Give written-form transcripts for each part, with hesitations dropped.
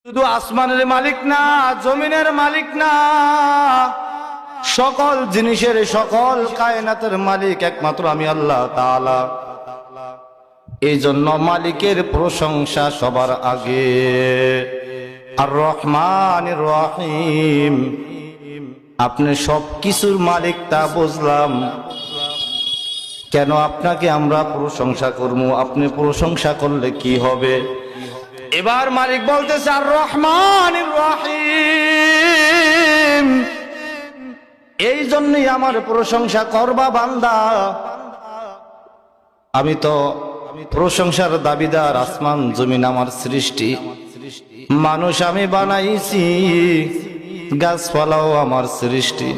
শুধু আসমানের মালিক না, জমিনের মালিক না, সকল জিনিসের, সকল কায়নাতের মালিক একমাত্র আমি আল্লাহ তাআলা। এই জন্য মালিকের প্রশংসা সবার আগে। আর রহমানির রহিম, আপনি সব কিছুর মালিক তা বুঝলাম, কেন আপনাকে আমরা প্রশংসা করব? আপনি প্রশংসা করলে কি হবে? এবার মালিক বলতেছে আর রহমানির রহিম, এই জন্যই আমার প্রশংসা করবা বান্দা। আমি তো প্রশংসার দাবিদার, আসমান জমিন আমার সৃষ্টি, মানুষ আমি বানাইছি, গাছপালাও আমার সৃষ্টি,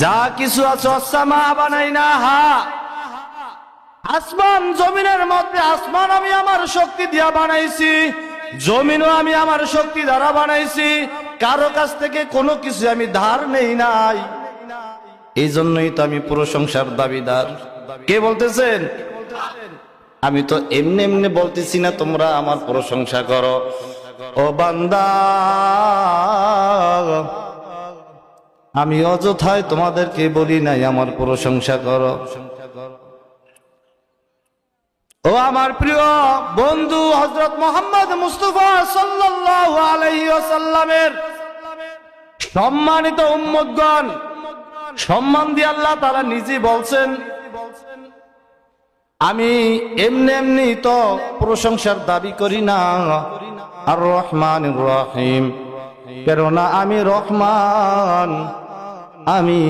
যা কিছু আছে আসসামা বানাই না হা, আসমান জমিনের মধ্যে আসমান আমি আমার শক্তি দিয়া বানাইছি, জমিনও আমি আমার শক্তি দ্বারা বানাইছি, কারো কাছ থেকে কোনো কিছু আমি ধার নেই নাই। এই জন্যই তো আমি প্রশংসার দাবিদার। কে বলতেছেন? আমি তো এমনি এমনি বলতেছি না তোমরা আমার প্রশংসা করো। ও বান্দা, আমি অযথায় তোমাদেরকে বলি নাই আমার প্রশংসা করো। ও আমার প্রিয় বন্ধু হযরত মুহাম্মদ মুস্তাফা সাল্লাল্লাহু আলাইহি ওয়াসাল্লামের সম্মানিত উম্মতগণ, সম্মান দিয়ে আল্লাহ তাআলা নিজে বলছেন, আমি এমনি এমনি তো প্রশংসার দাবি করি না। আর রহমানির রহিম, কেননা আমি রহমান, আমি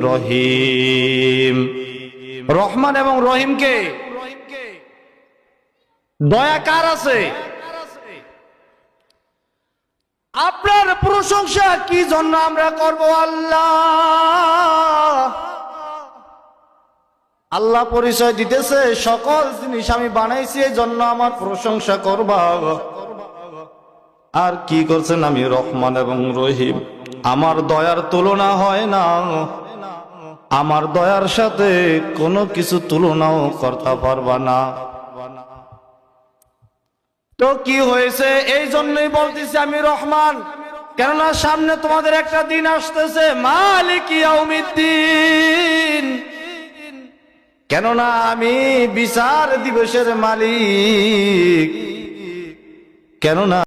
রহিম। রহমান এবং রহিমকে দয়া কার আছে? আপনার প্রশংসা কি জন্য আমরা করব? আল্লাহ আল্লাহ পরিচয় দিতেছে, সকল জিনিস আমি বানাইছি এই জন্য আমার প্রশংসা করবা। আর কি করছেন? আমি রহমান এবং রহিম, আমার দয়ার তুলনা হয় না, আমার দয়ার সাথে কোনো কিছু তুলনাও করতে পারবা না। তো কি হয়েছে? এই জন্যই বলতেছি আমি রহমান, কেননা সামনে তোমাদের একটা দিন আসতেছে, মালিক ইয়াউমিদ্দিন, কেননা আমি বিচার দিবসের মালিক, কেননা